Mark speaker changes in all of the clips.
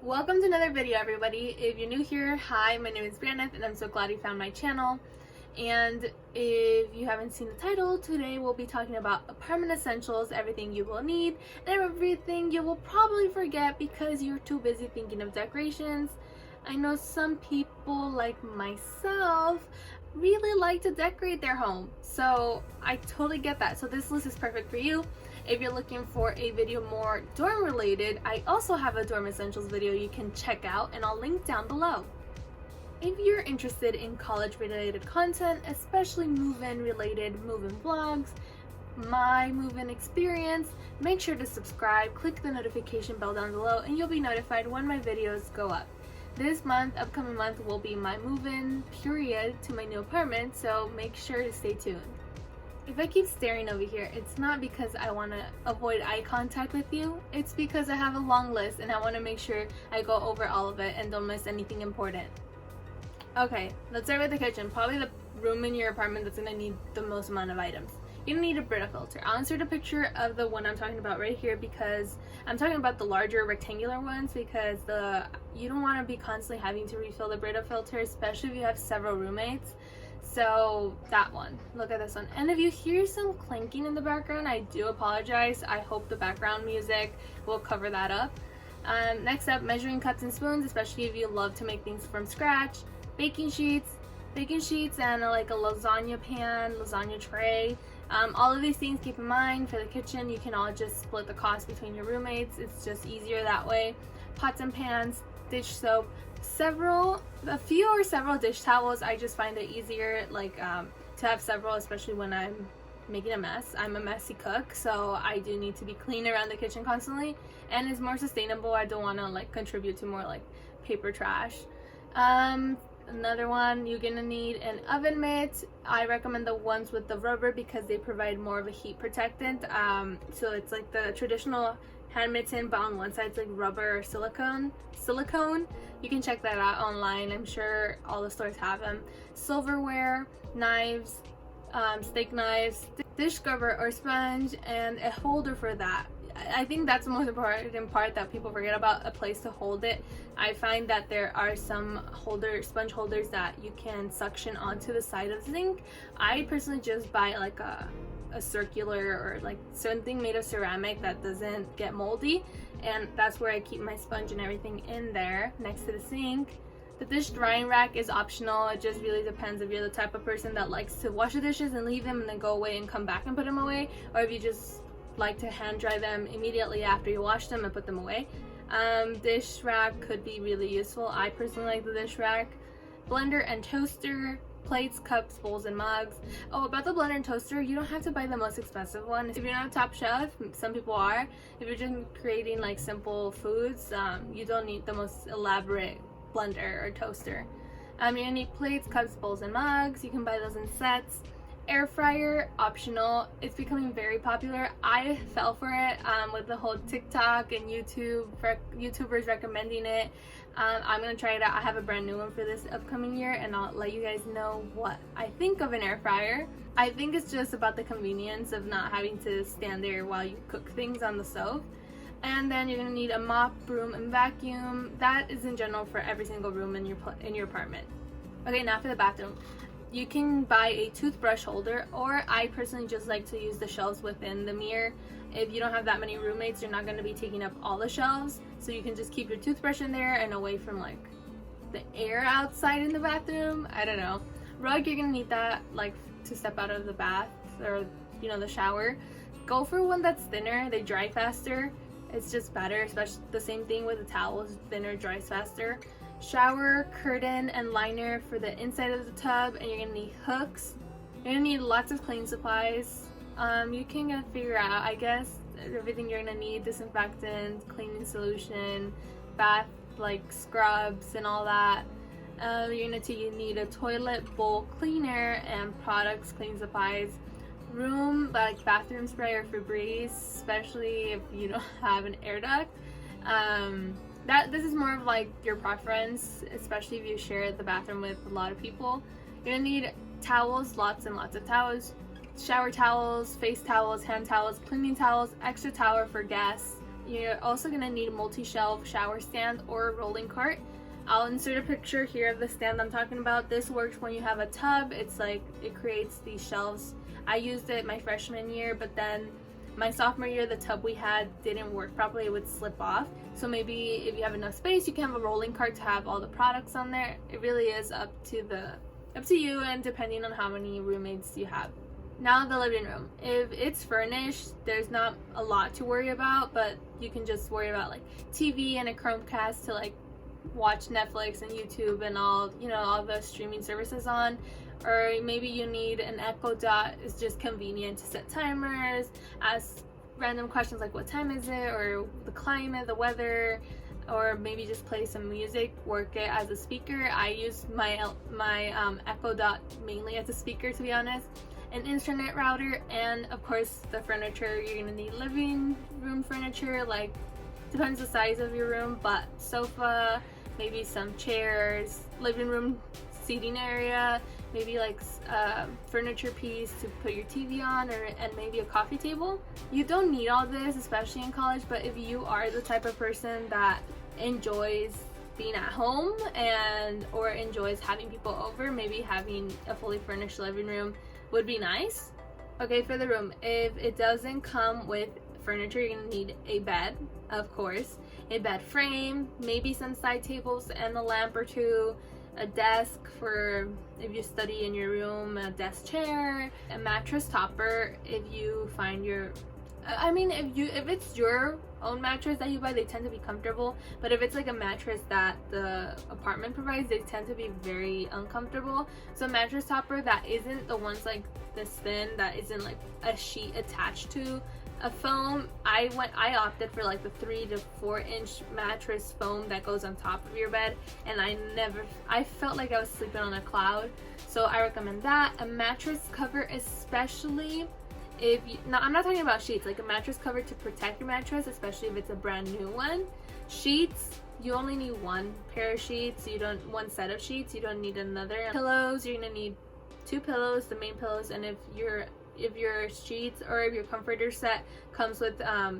Speaker 1: Welcome to another video, everybody. If you're new here, hi, my name is Brandon and I'm so glad you found my channel. And if you haven't seen the title, today we'll be talking about apartment essentials, everything you will need and everything you will probably forget because you're too busy thinking of decorations. I know some people like myself really like to decorate their home, so I totally get that. So this list is perfect for you. If you're looking for a video more dorm related, I also have a dorm essentials video you can check out and I'll link down below. If you're interested in college related content, especially move-in related move-in vlogs, my move-in experience, make sure to subscribe, click the notification bell down below and you'll be notified when my videos go up. This month, upcoming month, will be my move-in period to my new apartment, so make sure to stay tuned. If I keep staring over here, it's not because I want to avoid eye contact with you, it's because I have a long list and I want to make sure I go over all of it and don't miss anything important. Okay, let's start with the kitchen. Probably the room in your apartment that's going to need the most amount of items. You're going to need a Brita filter. I'll insert a picture of the one I'm talking about right here because I'm talking about the larger rectangular ones because you don't want to be constantly having to refill the Brita filter, especially if you have several roommates. So that one, look at this one. And if you hear some clinking in the background, I do apologize. I hope the background music will cover that up. Next up, measuring cups and spoons, especially if you love to make things from scratch. Baking sheets and like a lasagna pan, lasagna tray. All of these things, keep in mind for the kitchen, you can all just split the cost between your roommates. It's just easier that way. Pots and pans, dish soap, a few or several dish towels. I just find it easier to have several, especially when I'm making a mess. I'm a messy cook, so I do need to be clean around the kitchen constantly, and it's more sustainable. I don't want to contribute to more paper trash. Another one, you're gonna need an oven mitt. I recommend the ones with the rubber because they provide more of a heat protectant. So it's like the traditional hand mitten, but on one side it's like rubber or silicone. You can check that out online. I'm sure all the stores have them. Silverware, knives, steak knives, dish scrubber or sponge, and a holder for that. I think that's the most important part that people forget about, a place to hold it. I find that there are some sponge holders that you can suction onto the side of the sink. I personally just buy a circular or something made of ceramic that doesn't get moldy, and that's where I keep my sponge and everything in there next to the sink. The dish drying rack is optional. It just really depends if you're the type of person that likes to wash the dishes and leave them and then go away and come back and put them away, or if you just like to hand dry them immediately after you wash them and put them away. Dish rack could be really useful. I personally like the dish rack. Blender and toaster, plates, cups, bowls, and mugs. Oh, about the blender and toaster, you don't have to buy the most expensive one. If you're not a top chef, some people are. If you're just creating simple foods, you don't need the most elaborate blender or toaster. You're gonna need plates, cups, bowls, and mugs. You can buy those in sets. Air fryer, optional. It's becoming very popular. I fell for it with the whole TikTok and YouTubers recommending it. I'm gonna try it out. I have a brand new one for this upcoming year and I'll let you guys know what I think of an air fryer. I think it's just about the convenience of not having to stand there while you cook things on the stove. And then you're gonna need a mop, broom, and vacuum. That is in general for every single room in your apartment. Okay, now for the bathroom. You can buy a toothbrush holder, or I personally just like to use the shelves within the mirror. If you don't have that many roommates, you're not going to be taking up all the shelves, so you can just keep your toothbrush in there and away from the air outside in the bathroom. I don't know. Rug, you're going to need that to step out of the bath or the shower. Go for one that's thinner. They dry faster. It's just better, especially the same thing with the towels. Thinner dries faster. Shower, curtain, and liner for the inside of the tub, and you're gonna need hooks. You're gonna need lots of cleaning supplies. You can figure out, I guess, everything you're gonna need: disinfectant, cleaning solution, bath scrubs, and all that. You're gonna need a toilet bowl cleaner and products, cleaning supplies. Room bathroom spray or Febreze, especially if you don't have an air duct. This is more of your preference, especially if you share the bathroom with a lot of people. You're gonna need towels, lots and lots of towels, shower towels, face towels, hand towels, cleaning towels, extra towel for guests, You're also going to need a multi-shelf shower stand or a rolling cart. I'll insert a picture here of the stand I'm talking about. This works when you have a tub. It's like it creates these shelves. I used it my freshman year, but then my sophomore year the tub we had didn't work properly. It would slip off. So maybe if you have enough space, you can have a rolling cart to have all the products on there. It really is up to you, and depending on how many roommates you have. Now the living room. If it's furnished, there's not a lot to worry about, but you can just worry about like TV and a Chromecast to like watch Netflix and YouTube and all, you know, all the streaming services on. Or maybe you need an Echo Dot. It's just convenient to set timers, ask random questions like what time is it, or the climate, the weather, or maybe just play some music, work it as a speaker. I use my Echo Dot mainly as a speaker, to be honest. An internet router, and of course the furniture. You're gonna need living room furniture, like depends the size of your room, but sofa, maybe some chairs, living room seating area, maybe like a furniture piece to put your TV on, and maybe a coffee table. You don't need all this, especially in college, but if you are the type of person that enjoys being at home or enjoys having people over, maybe having a fully furnished living room would be nice. Okay, for the room, if it doesn't come with furniture, you're gonna need a bed, of course, a bed frame, maybe some side tables and a lamp or two, a desk for if you study in your room, a desk chair, a mattress topper if you find if it's your own mattress that you buy, they tend to be comfortable, but if it's like a mattress that the apartment provides, they tend to be very uncomfortable. So a mattress topper that isn't the ones like this thin, that isn't like a sheet attached to a foam. I opted for like the 3 to 4 inch mattress foam that goes on top of your bed, and I felt like I was sleeping on a cloud. So I recommend that. A mattress cover, especially I'm not talking about sheets, like a mattress cover to protect your mattress, especially if it's a brand new one. Sheets, you only need one pair of sheets, one set of sheets, you don't need another. Pillows, you're gonna need 2 pillows, the main pillows, and if your sheets or if your comforter set comes with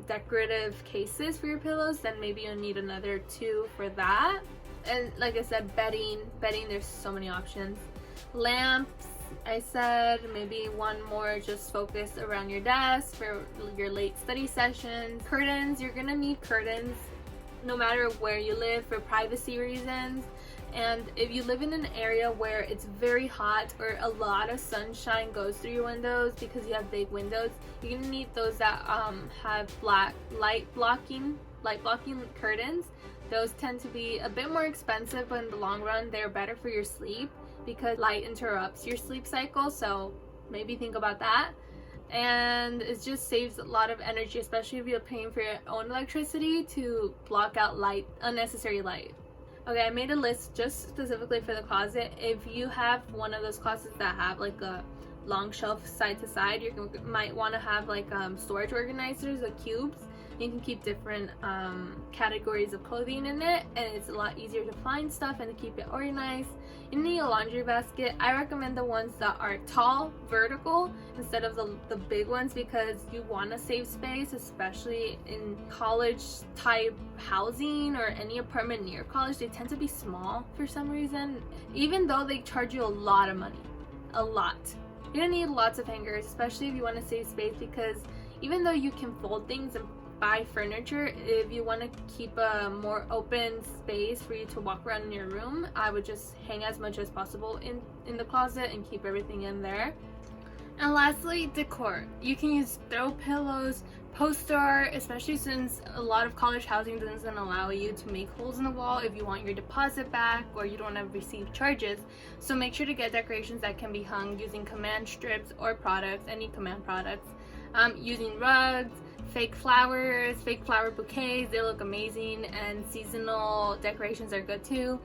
Speaker 1: decorative cases for your pillows, then maybe you'll need another 2 for that. And like I said, bedding, there's so many options. Lamps, I said maybe one more just focused around your desk for your late study sessions. Curtains, you're gonna need curtains no matter where you live for privacy reasons. And if you live in an area where it's very hot or a lot of sunshine goes through your windows because you have big windows, you're gonna need those that have light blocking curtains. Those tend to be a bit more expensive, but in the long run they're better for your sleep because light interrupts your sleep cycle, so maybe think about that. And it just saves a lot of energy, especially if you're paying for your own electricity, to block out unnecessary light. Okay, I made a list just specifically for the closet. If you have one of those closets that have like a long shelf side to side, you might want to have like storage organizers, like cubes. You can keep different categories of clothing in it, and it's a lot easier to find stuff and to keep it organized. You need a laundry basket. I recommend the ones that are tall, vertical, instead of the big ones, because you want to save space, especially in college type housing or any apartment near college. They tend to be small for some reason, even though they charge you a lot of money. A lot. You're gonna need lots of hangers, especially if you want to save space, because even though you can fold things and buy furniture, if you want to keep a more open space for you to walk around in your room, I would just hang as much as possible in the closet and keep everything in there. And lastly, decor. You can use throw pillows, poster art, especially since a lot of college housing doesn't allow you to make holes in the wall if you want your deposit back or you don't want to receive charges. So make sure to get decorations that can be hung using command strips or products, any command products. Using rugs, fake flowers, fake flower bouquets, they look amazing, and seasonal decorations are good too.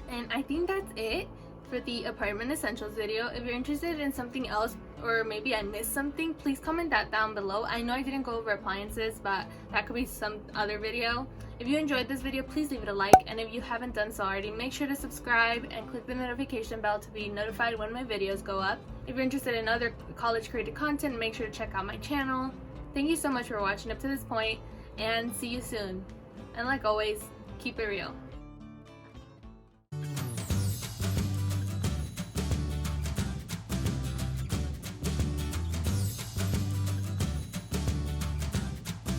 Speaker 1: And I think that's it for the apartment essentials video. If you're interested in something else, or maybe I missed something, please comment that down below. I know I didn't go over appliances, but that could be some other video. If you enjoyed this video, please leave it a like, and if you haven't done so already, make sure to subscribe and click the notification bell to be notified when my videos go up. If you're interested in other college created content, make sure to check out my channel. Thank you so much for watching up to this point, and see you soon. And like always, keep it real.